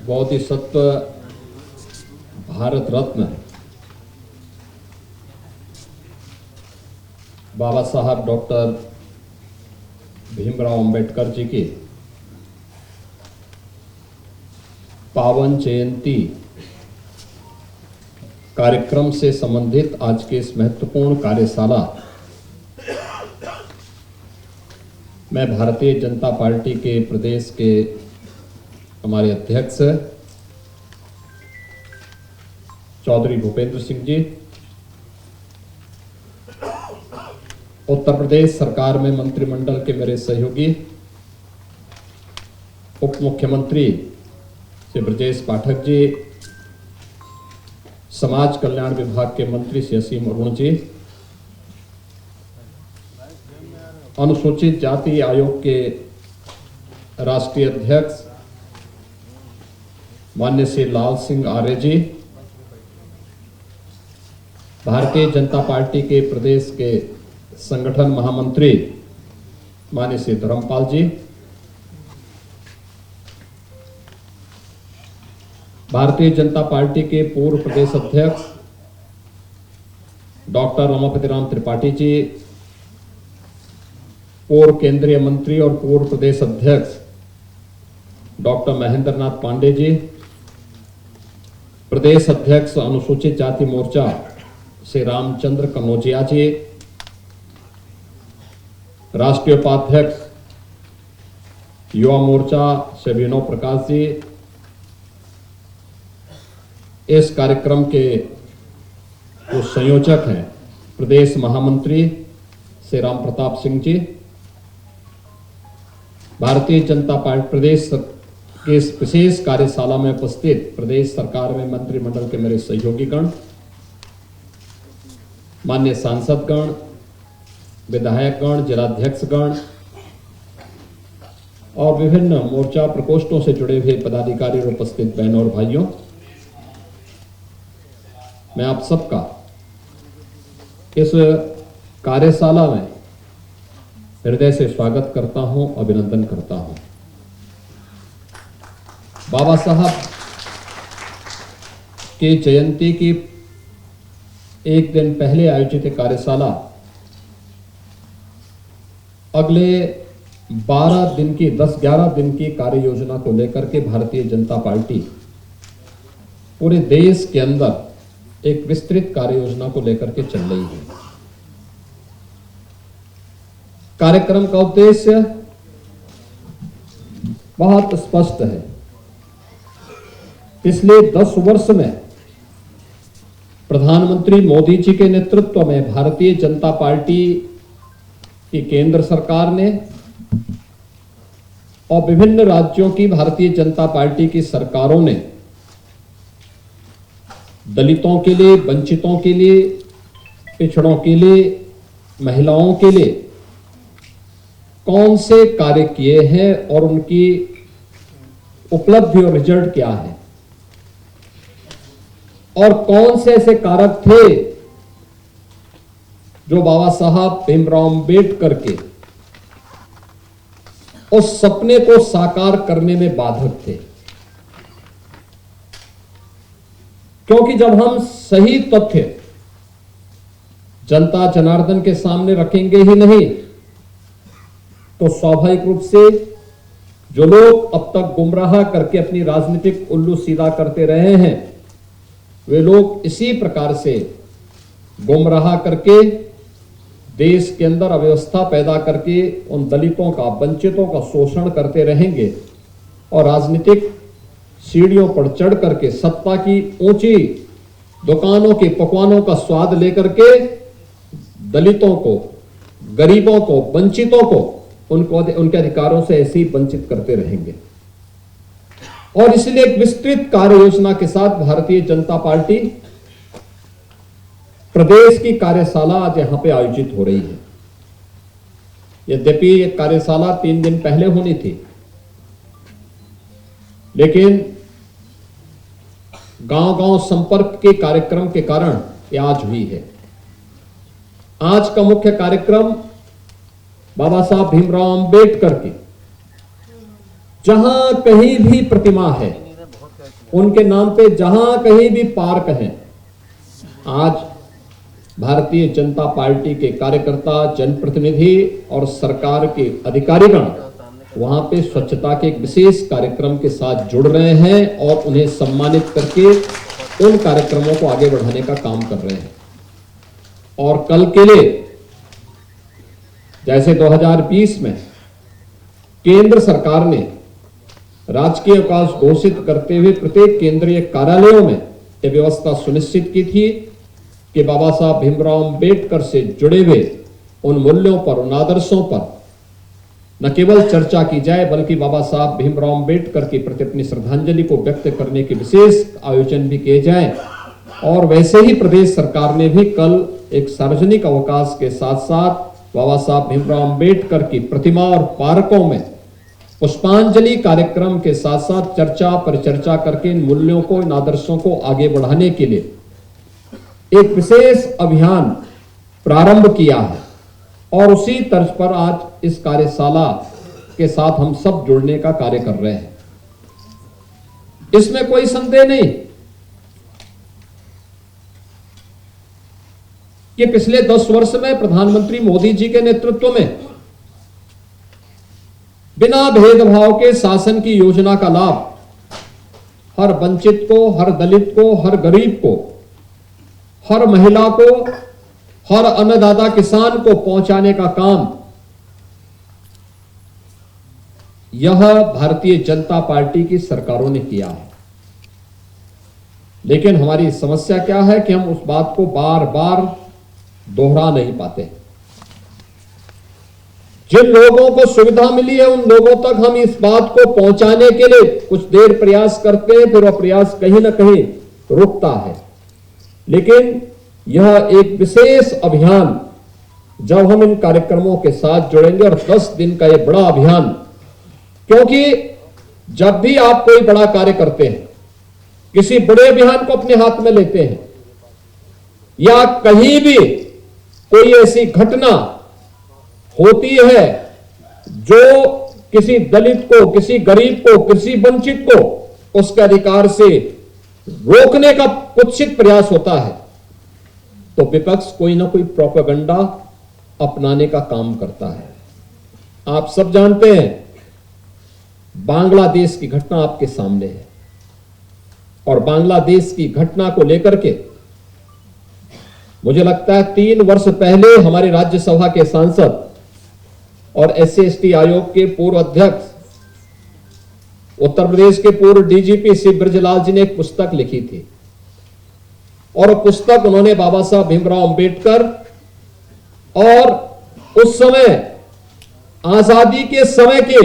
बोधिसत्व भारत रत्न बाबा साहब डॉक्टर भीमराव अंबेडकर जी की पावन जयंती कार्यक्रम से संबंधित आज के इस महत्वपूर्ण कार्यशाला मैं भारतीय जनता पार्टी के प्रदेश के हमारे अध्यक्ष चौधरी भूपेंद्र सिंह जी, उत्तर प्रदेश सरकार में मंत्रिमंडल के मेरे सहयोगी उप मुख्यमंत्री श्री ब्रजेश पाठक जी, समाज कल्याण विभाग के मंत्री श्री असीम अरुण जी, अनुसूचित जाति आयोग के राष्ट्रीय अध्यक्ष माननीय श्री लाल सिंह आर्य जी, भारतीय जनता पार्टी के प्रदेश के संगठन महामंत्री माननीय श्री धर्मपाल जी, भारतीय जनता पार्टी के पूर्व प्रदेश अध्यक्ष डॉक्टर रमापति राम त्रिपाठी जी, पूर्व केंद्रीय मंत्री और पूर्व प्रदेश अध्यक्ष डॉक्टर महेंद्र नाथ पांडे जी, प्रदेश अध्यक्ष अनुसूचित जाति मोर्चा श्री रामचंद्र कनौजिया जी, राष्ट्रीय उपाध्यक्ष युवा मोर्चा श्री विनोद प्रकाश जी, इस कार्यक्रम के जो संयोजक हैं प्रदेश महामंत्री श्री राम प्रताप सिंह जी, भारतीय जनता पार्टी प्रदेश के इस विशेष कार्यशाला में उपस्थित प्रदेश सरकार में मंत्रिमंडल के मेरे सहयोगीगण, माननीय सांसदगण, विधायकगण, जिलाध्यक्षगण और विभिन्न मोर्चा प्रकोष्ठों से जुड़े हुए पदाधिकारी और उपस्थित बहनों और भाइयों, मैं आप सबका इस कार्यशाला में हृदय से स्वागत करता हूं, अभिनंदन करता हूं। बाबा साहब की जयंती की एक दिन पहले आयोजित कार्यशाला अगले 12 दिन की 10-11 दिन की कार्य योजना को लेकर के भारतीय जनता पार्टी पूरे देश के अंदर एक विस्तृत कार्य योजना को लेकर के चल रही है। कार्यक्रम का उद्देश्य बहुत स्पष्ट है। पिछले 10 वर्ष में प्रधानमंत्री मोदी जी के नेतृत्व में भारतीय जनता पार्टी की केंद्र सरकार ने और विभिन्न राज्यों की भारतीय जनता पार्टी की सरकारों ने दलितों के लिए, वंचितों के लिए, पिछड़ों के लिए, महिलाओं के लिए कौन से कार्य किए हैं और उनकी उपलब्धि और रिजल्ट क्या है, और कौन से ऐसे कारक थे जो बाबा साहब भीमराव अंबेडकर के उस सपने को साकार करने में बाधक थे। क्योंकि जब हम सही तथ्य जनता जनार्दन के सामने रखेंगे ही नहीं तो स्वाभाविक रूप से जो लोग अब तक गुमराह करके अपनी राजनीतिक उल्लू सीधा करते रहे हैं, वे लोग इसी प्रकार से गुमराह करके देश के अंदर अव्यवस्था पैदा करके उन दलितों का, वंचितों का शोषण करते रहेंगे और राजनीतिक सीढ़ियों पर चढ़ करके सत्ता की ऊंची दुकानों के पकवानों का स्वाद लेकर के दलितों को, गरीबों को, वंचितों को उनके अधिकारों से ऐसे ही वंचित करते रहेंगे। और इसलिए एक विस्तृत कार्य योजना के साथ भारतीय जनता पार्टी प्रदेश की कार्यशाला आज यहां पे आयोजित हो रही है। यद्यपि ये कार्यशाला 3 दिन पहले होनी थी, लेकिन गांव-गांव संपर्क के कार्यक्रम के कारण ये आज हुई है। आज का मुख्य कार्यक्रम बाबा साहब भीमराव अंबेडकर की जहां कहीं भी प्रतिमा है उनके नाम पे जहां कहीं भी पार्क हैं, आज भारतीय जनता पार्टी के कार्यकर्ता, जनप्रतिनिधि और सरकार के अधिकारीगण वहां पे स्वच्छता के एक विशेष कार्यक्रम के साथ जुड़ रहे हैं और उन्हें सम्मानित करके उन कार्यक्रमों को आगे बढ़ाने का काम कर रहे हैं। और कल के लिए जैसे 2020 में केंद्र सरकार ने राजकीय अवकाश घोषित करते हुए प्रत्येक केंद्रीय कार्यालयों में यह व्यवस्था सुनिश्चित की थी कि बाबा साहब भीमराव अंबेडकर से जुड़े हुए उन मूल्यों पर, उन आदर्शों पर न केवल चर्चा की जाए बल्कि बाबा साहब भीमराव अंबेडकर के प्रति अपनी श्रद्धांजलि को व्यक्त करने के विशेष आयोजन भी किए जाए। और वैसे ही प्रदेश सरकार ने भी कल एक सार्वजनिक अवकाश के साथ साथ बाबा साहब भीमराव अंबेडकर की प्रतिमा और पार्कों में पुष्पांजलि कार्यक्रम के साथ साथ चर्चा परिचर्चा करके इन मूल्यों को, इन आदर्शों को आगे बढ़ाने के लिए एक विशेष अभियान प्रारंभ किया है। और उसी तर्ज पर आज इस कार्यशाला के साथ हम सब जुड़ने का कार्य कर रहे हैं। इसमें कोई संदेह नहीं कि पिछले 10 वर्ष में प्रधानमंत्री मोदी जी के नेतृत्व में बिना भेदभाव के शासन की योजना का लाभ हर वंचित को, हर दलित को, हर गरीब को, हर महिला को, हर अन्नदाता किसान को पहुंचाने का काम यह भारतीय जनता पार्टी की सरकारों ने किया है। लेकिन हमारी समस्या क्या है कि हम उस बात को बार बार दोहरा नहीं पाते। जिन लोगों को सुविधा मिली है उन लोगों तक हम इस बात को पहुंचाने के लिए कुछ देर प्रयास करते हैं, फिर वह प्रयास कहीं ना कहीं रुकता है। लेकिन यह एक विशेष अभियान जब हम इन कार्यक्रमों के साथ जुड़ेंगे, और 10 दिन का यह बड़ा अभियान, क्योंकि जब भी आप कोई बड़ा कार्य करते हैं, किसी बड़े अभियान को अपने हाथ में लेते हैं या कहीं भी कोई ऐसी घटना होती है जो किसी दलित को, किसी गरीब को, किसी वंचित को उसके अधिकार से रोकने का कुत्सित प्रयास होता है, तो विपक्ष कोई ना कोई प्रोपेगेंडा अपनाने का काम करता है। आप सब जानते हैं बांग्लादेश की घटना आपके सामने है, और बांग्लादेश की घटना को लेकर के मुझे लगता है 3 वर्ष पहले हमारे राज्यसभा के सांसद और SC/ST आयोग के पूर्व अध्यक्ष, उत्तर प्रदेश के पूर्व DGP श्री ब्रजलाल जी ने एक पुस्तक लिखी थी, और पुस्तक उन्होंने बाबा साहब भीमराव अंबेडकर और उस समय आजादी के समय के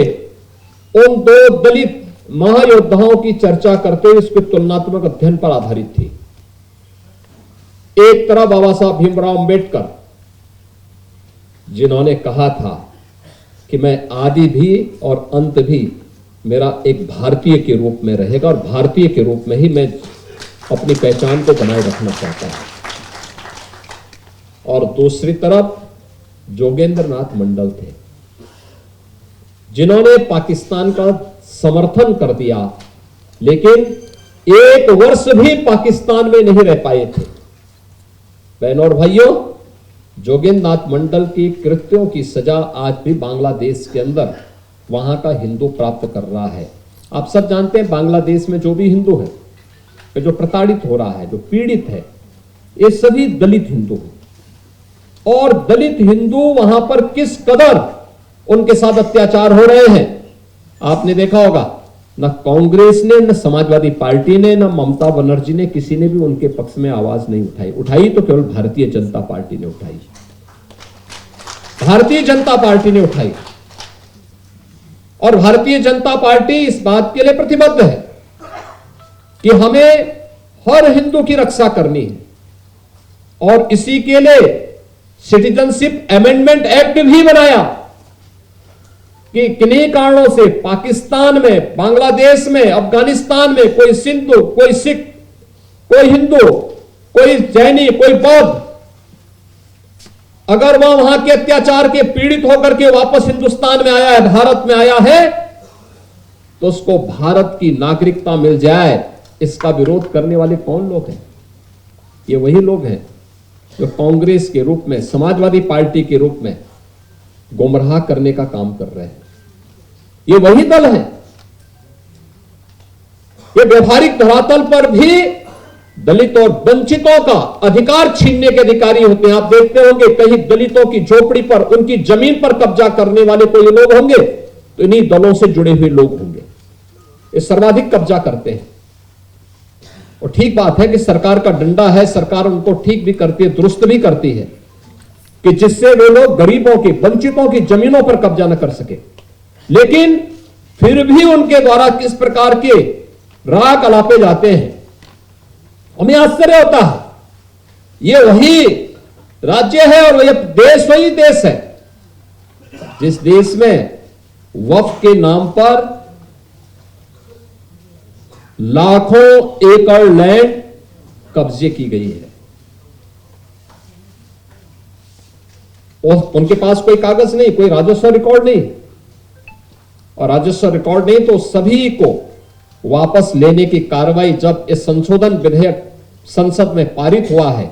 उन 2 दलित महायोद्धाओं की चर्चा करते हुए इसके तुलनात्मक अध्ययन पर आधारित थी। एक तरफ बाबा साहब भीमराव अंबेडकर जिन्होंने कहा था कि मैं आदि भी और अंत भी मेरा एक भारतीय के रूप में रहेगा, और भारतीय के रूप में ही मैं अपनी पहचान को बनाए रखना चाहता हूं। और दूसरी तरफ जोगेंद्र नाथ मंडल थे जिन्होंने पाकिस्तान का समर्थन कर दिया, लेकिन 1 वर्ष भी पाकिस्तान में नहीं रह पाए थे। बहनों और भाइयों, जोगेंद्र नाथ मंडल की कृत्यों की सजा आज भी बांग्लादेश के अंदर वहां का हिंदू प्राप्त कर रहा है। आप सब जानते हैं बांग्लादेश में जो भी हिंदू है, जो प्रताड़ित हो रहा है, जो पीड़ित है, ये सभी दलित हिंदू हैं। और दलित हिंदू वहां पर किस कदर उनके साथ अत्याचार हो रहे हैं आपने देखा होगा। न कांग्रेस ने, न समाजवादी पार्टी ने, न ममता बनर्जी ने, किसी ने भी उनके पक्ष में आवाज नहीं उठाई। उठाई तो केवल भारतीय जनता पार्टी ने उठाई। भारतीय जनता पार्टी ने उठाई, और भारतीय जनता पार्टी इस बात के लिए प्रतिबद्ध है कि हमें हर हिंदू की रक्षा करनी है, और इसी के लिए सिटीजनशिप अमेंडमेंट एक्ट भी बनाया कि किन्हीं कारणों से पाकिस्तान में, बांग्लादेश में, अफगानिस्तान में कोई सिंधु, कोई सिख, कोई हिंदू, कोई जैनी, कोई बौद्ध, अगर वह वहां के अत्याचार के पीड़ित होकर के वापस हिंदुस्तान में आया है, भारत में आया है, तो उसको भारत की नागरिकता मिल जाए, इसका विरोध करने वाले कौन लोग हैं? ये वही लोग हैं जो कांग्रेस के रूप में, समाजवादी पार्टी के रूप में गुमराह करने का काम कर रहे हैं। ये वही दल है। ये व्यवहारिक धरातल पर भी दलित और वंचितों का अधिकार छीनने के अधिकारी होते हैं। आप देखते होंगे कहीं दलितों की झोपड़ी पर, उनकी जमीन पर कब्जा करने वाले कोई लोग होंगे तो इन्हीं दलों से जुड़े हुए लोग होंगे। ये सर्वाधिक कब्जा करते हैं। और ठीक बात है कि सरकार का डंडा है, सरकार उनको ठीक भी करती है, दुरुस्त भी करती है कि जिससे वे लोग गरीबों की, वंचितों की जमीनों पर कब्जा न कर सके। लेकिन फिर भी उनके द्वारा किस प्रकार के राग अलापे जाते हैं, हमें आश्चर्य होता है। ये वही राज्य है और यह देश वही देश है जिस देश में वक्फ के नाम पर लाखों एकड़ लैंड कब्जे की गई है। और उनके पास कोई कागज नहीं, कोई राजस्व रिकॉर्ड नहीं, और राजस्व रिकॉर्ड नहीं तो सभी को वापस लेने की कार्रवाई, जब इस संशोधन विधेयक संसद में पारित हुआ है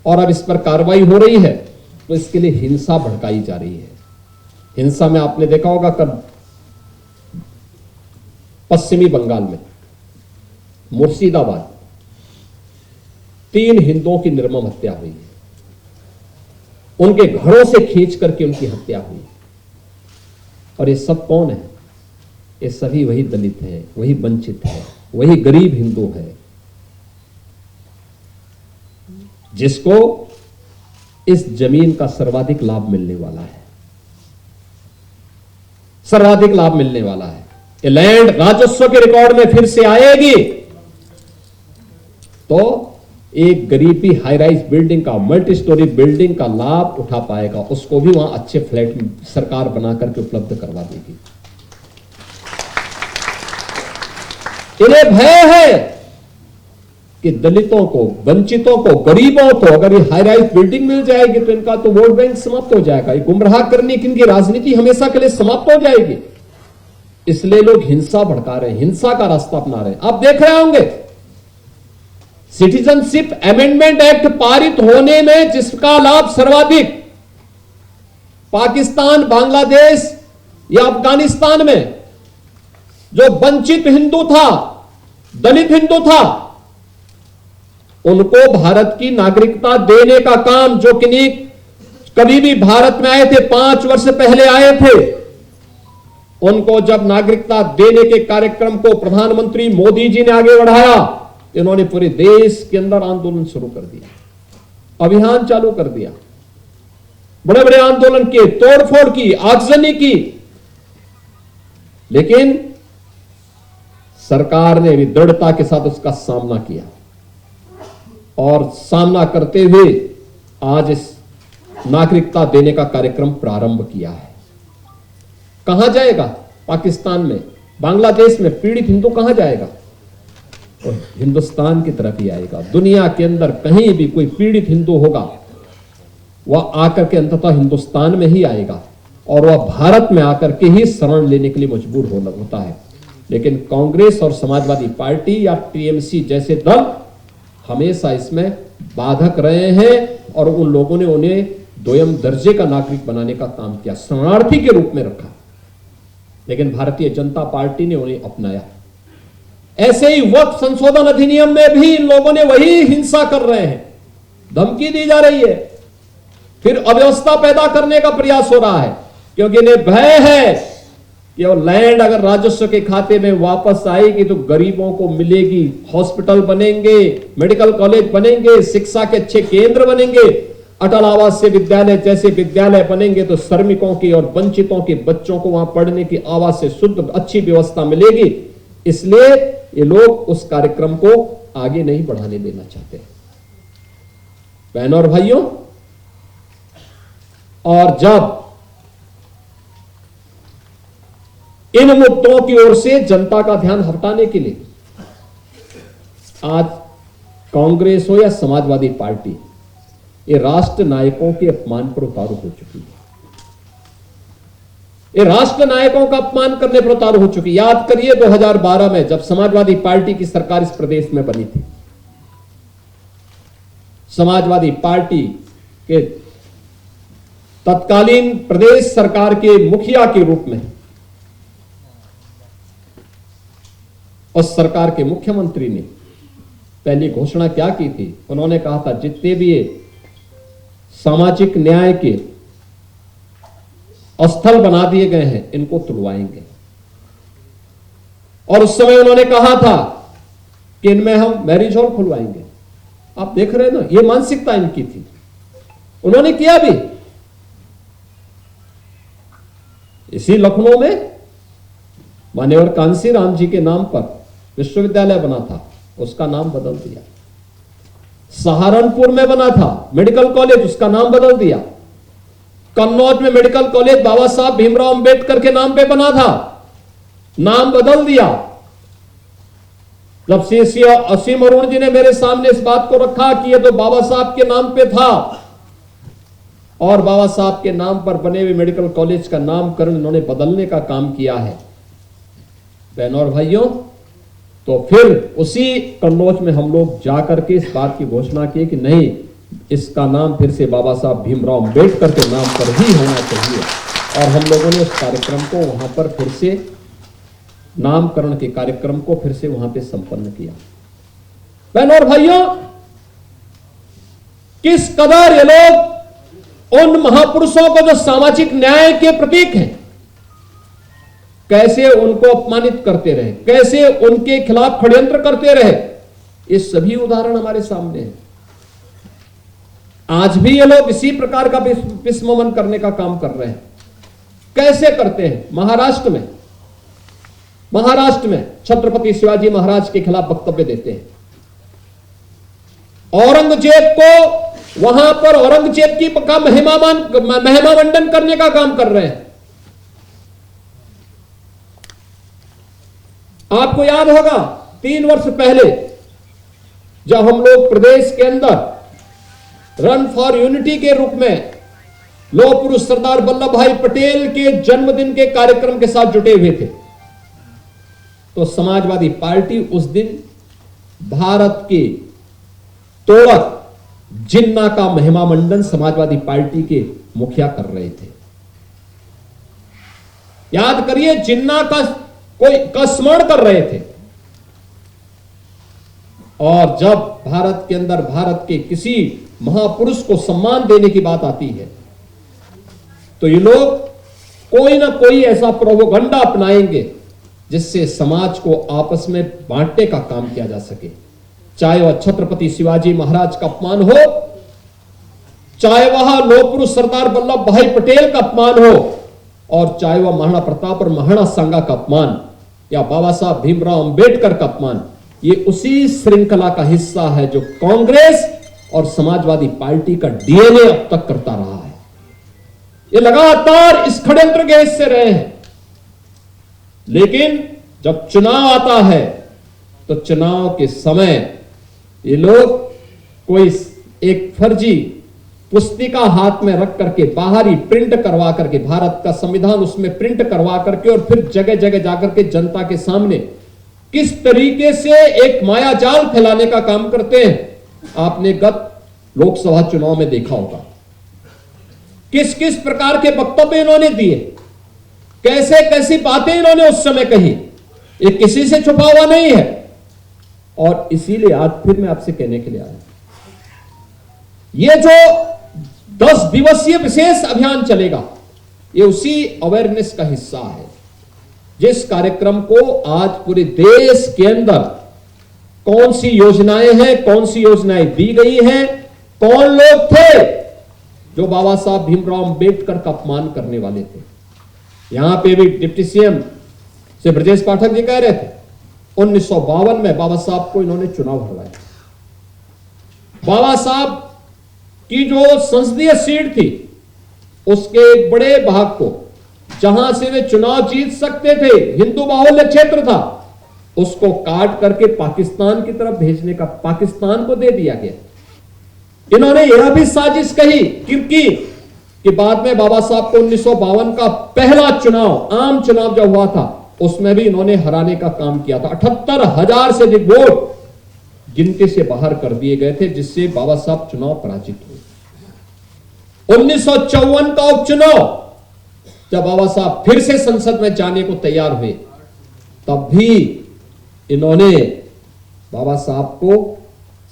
और अब इस पर कार्रवाई हो रही है, तो इसके लिए हिंसा भड़काई जा रही है। हिंसा में आपने देखा होगा कब पश्चिमी बंगाल में मुर्शिदाबाद 3 हिंदुओं की निर्मम हत्या हुई है। उनके घरों से खींच करके उनकी हत्या हुई। और ये सब कौन है? ये सभी वही दलित हैं, वही वंचित है, वही गरीब हिंदू है जिसको इस जमीन का सर्वाधिक लाभ मिलने वाला है। सर्वाधिक लाभ मिलने वाला है। ये लैंड राजस्व के रिकॉर्ड में फिर से आएगी तो एक गरीब भी हाई राइज बिल्डिंग का, मल्टी स्टोरी बिल्डिंग का लाभ उठा पाएगा। उसको भी वहां अच्छे फ्लैट सरकार बना करके उपलब्ध करवा देगी। इन्हें भय है कि दलितों को, वंचितों को, गरीबों को अगर ये हाई राइज बिल्डिंग मिल जाएगी तो इनका तो वोट बैंक समाप्त हो जाएगा। ये गुमराह करने की इनकी राजनीति हमेशा के लिए समाप्त हो जाएगी। इसलिए लोग हिंसा भड़का रहे हैं, हिंसा का रास्ता अपना रहे हैं। आप देख रहे होंगे सिटीजनशिप अमेंडमेंट एक्ट पारित होने में जिसका लाभ सर्वाधिक पाकिस्तान, बांग्लादेश या अफगानिस्तान में जो वंचित हिंदू था, दलित हिंदू था, उनको भारत की नागरिकता देने का काम, जो कि कभी भी भारत में आए थे, 5 वर्ष पहले आए थे, उनको जब नागरिकता देने के कार्यक्रम को प्रधानमंत्री मोदी जी ने आगे बढ़ाया, इन्होंने पूरे देश के अंदर आंदोलन शुरू कर दिया, अभियान चालू कर दिया, बड़े बड़े आंदोलन किए, तोड़फोड़ की, आगजनी की। लेकिन सरकार ने भी दृढ़ता के साथ उसका सामना किया और सामना करते हुए आज इस नागरिकता देने का कार्यक्रम प्रारंभ किया है। कहां जाएगा? पाकिस्तान में, बांग्लादेश में पीड़ित हिंदू कहां जाएगा? और हिंदुस्तान की तरफ ही आएगा। दुनिया के अंदर कहीं भी कोई पीड़ित हिंदू होगा, वह आकर के अंततः हिंदुस्तान में ही आएगा और वह भारत में आकर के ही शरण लेने के लिए मजबूर होता है। लेकिन कांग्रेस और समाजवादी पार्टी या टीएमसी जैसे दल हमेशा इसमें बाधक रहे हैं और उन लोगों ने उन्हें दोयम दर्जे का नागरिक बनाने का काम किया, शरणार्थी के रूप में रखा। लेकिन भारतीय जनता पार्टी ने उन्हें अपनाया। ऐसे ही वक्फ संशोधन अधिनियम में भी इन लोगों ने वही हिंसा कर रहे हैं, धमकी दी जा रही है, फिर अव्यवस्था पैदा करने का प्रयास हो रहा है, क्योंकि इन्हें भय है कि वो लैंड अगर राजस्व के खाते में वापस आएगी तो गरीबों को मिलेगी, हॉस्पिटल बनेंगे, मेडिकल कॉलेज बनेंगे, शिक्षा के अच्छे केंद्र बनेंगे, अटल आवासीय विद्यालय जैसे विद्यालय बनेंगे तो श्रमिकों की और वंचितों के बच्चों को वहां पढ़ने की आवाज से शुद्ध अच्छी व्यवस्था मिलेगी। इसलिए ये लोग उस कार्यक्रम को आगे नहीं बढ़ाने देना चाहते। बहनों और भाइयों, और जब इन मुद्दों की ओर से जनता का ध्यान हटाने के लिए आज कांग्रेस हो या समाजवादी पार्टी, ये राष्ट्र नायकों के अपमान पर उतारू हो चुकी है। ये राष्ट्र नायकों का अपमान करने पर उतारू हो चुकी। याद करिए 2012 में जब समाजवादी पार्टी की सरकार इस प्रदेश में बनी थी, समाजवादी पार्टी के तत्कालीन प्रदेश सरकार के मुखिया के रूप में उस सरकार के मुख्यमंत्री ने पहली घोषणा क्या की थी? उन्होंने कहा था जितने भी सामाजिक न्याय के स्थल बना दिए गए हैं इनको तुड़वाएंगे। और उस समय उन्होंने कहा था कि इनमें हम मैरिज हॉल खुलवाएंगे। आप देख रहे हैं ना, ये मानसिकता इनकी थी। उन्होंने किया भी। इसी लखनऊ में मान्यवर कांसी राम जी के नाम पर विश्वविद्यालय बना था, उसका नाम बदल दिया। सहारनपुर में बना था मेडिकल कॉलेज, उसका नाम बदल दिया। कन्नौज में मेडिकल कॉलेज बाबा साहब भीमराव अंबेडकर के नाम पे बना था, नाम बदल दिया। जब सीसी असीम अरुण जी ने मेरे सामने इस बात को रखा कि ये तो बाबा साहब के नाम पे था और बाबा साहब के नाम पर बने हुए मेडिकल कॉलेज का नामकरण इन्होंने बदलने का काम किया है बहनों और भाइयों, तो फिर उसी कन्नौज में हम लोग जाकर के इस बात की घोषणा की कि नहीं, इसका नाम फिर से बाबा साहब भीमराव अंबेडकर के नाम पर ही होना चाहिए। और हम लोगों ने उस कार्यक्रम को वहां पर फिर से नामकरण के कार्यक्रम को फिर से वहां पे संपन्न किया। बहनों और भाइयों, किस कदर ये लोग उन महापुरुषों को जो सामाजिक न्याय के प्रतीक हैं, कैसे उनको अपमानित करते रहे, कैसे उनके खिलाफ षड्यंत्र करते रहे, ये सभी उदाहरण हमारे सामने हैं। आज भी ये लोग इसी प्रकार का विस्मरण करने का काम कर रहे हैं। कैसे करते हैं? महाराष्ट्र में छत्रपति शिवाजी महाराज के खिलाफ वक्तव्य देते हैं। औरंगजेब को वहां पर औरंगजेब की का महिमा मंडन करने का काम कर रहे हैं। आपको याद होगा 3 वर्ष पहले जब हम लोग प्रदेश के अंदर रन फॉर यूनिटी के रूप में लौह पुरुष सरदार वल्लभ भाई पटेल के जन्मदिन के कार्यक्रम के साथ जुटे हुए थे, तो समाजवादी पार्टी उस दिन भारत के तोड़क जिन्ना का महिमा मंडन समाजवादी पार्टी के मुखिया कर रहे थे। याद करिए, जिन्ना का स्मरण कर रहे थे। और जब भारत के अंदर भारत के किसी महापुरुष को सम्मान देने की बात आती है तो ये लोग कोई ना कोई ऐसा प्रोपोगंडा अपनाएंगे जिससे समाज को आपस में बांटने का काम किया जा सके। चाहे वह छत्रपति शिवाजी महाराज का अपमान हो, चाहे वह लौह पुरुष सरदार वल्लभ भाई पटेल का अपमान हो, और चाहे वह महाराणा प्रताप और महाराणा सांगा का अपमान या बाबा साहब भीमराव अंबेडकर का अपमान, ये उसी श्रृंखला का हिस्सा है जो कांग्रेस और समाजवादी पार्टी का डीएनए अब तक करता रहा है। ये लगातार इस षड्यंत्र के हिस्से रहे हैं। लेकिन जब चुनाव आता है तो चुनाव के समय ये लोग कोई एक फर्जी पुस्तिका हाथ में रख करके बाहरी प्रिंट करवा करके, भारत का संविधान उसमें प्रिंट करवा करके, और फिर जगह जगह जाकर के जनता के सामने किस तरीके से एक माया जाल फैलाने का काम करते हैं आपने गत लोकसभा चुनाव में देखा होगा। किस किस प्रकार के वक्तव्य इन्होंने दिए, कैसे कैसी बातें इन्होंने उस समय कही, ये किसी से छुपा हुआ नहीं है। और इसीलिए आज फिर मैं आपसे कहने के लिए आया, ये जो 10 दिवसीय विशेष अभियान चलेगा, ये उसी अवेयरनेस का हिस्सा है जिस कार्यक्रम को आज पूरे देश के अंदर कौन सी योजनाएं हैं, कौन सी योजनाएं दी गई हैं, कौन लोग थे जो बाबा साहब भीमराव अंबेडकर का अपमान करने वाले थे। यहां पे भी डिप्टी सीएम से ब्रजेश पाठक जी कह रहे थे 1952 में बाबा साहब को इन्होंने चुनाव हरवाया। बाबा साहब की जो संसदीय सीट थी उसके एक बड़े भाग को, जहां से वे चुनाव जीत सकते थे, हिंदू बाहुल्य क्षेत्र था, उसको काट करके पाकिस्तान की तरफ भेजने का, पाकिस्तान को दे दिया गया। इन्होंने यह भी साजिश कही क्योंकि कि बाद में बाबा साहब को 1952 का पहला चुनाव, आम चुनाव जब हुआ था, उसमें भी इन्होंने हराने का काम किया था। 78,000 से अधिक वोट गिनती से बाहर कर दिए गए थे, जिससे बाबा साहब चुनाव पराजित हुए। 1954 का उपचुनाव, जब बाबा साहब फिर से संसद में जाने को तैयार हुए, तब भी इन्होंने बाबा साहब को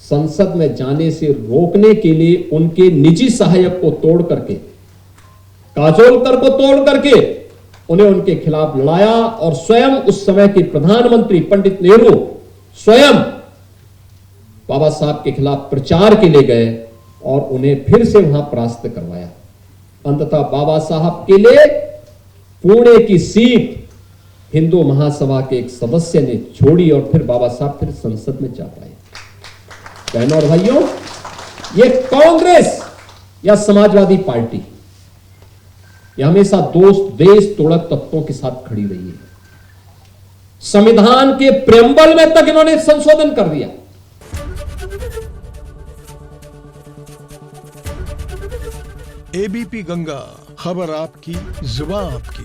संसद में जाने से रोकने के लिए उनके निजी सहायक को तोड़ करके, काजोलकर को तोड़ करके उन्हें उनके खिलाफ लड़ाया, और स्वयं उस समय के प्रधानमंत्री पंडित नेहरू स्वयं बाबा साहब के खिलाफ प्रचार के लिए गए और उन्हें फिर से वहां परास्त करवाया। अंततः बाबा साहब के लिए पुणे की सीट हिंदू महासभा के एक सदस्य ने छोड़ी और फिर बाबा साहब फिर संसद में जा पाए। बहनों और भाइयों, ये कांग्रेस या समाजवादी पार्टी ये हमेशा देश तोड़क तत्वों के साथ खड़ी रही है। संविधान के प्रेम्बल में तक इन्होंने संशोधन कर दिया। एबीपी गंगा, खबर आपकी, जुबान आपकी।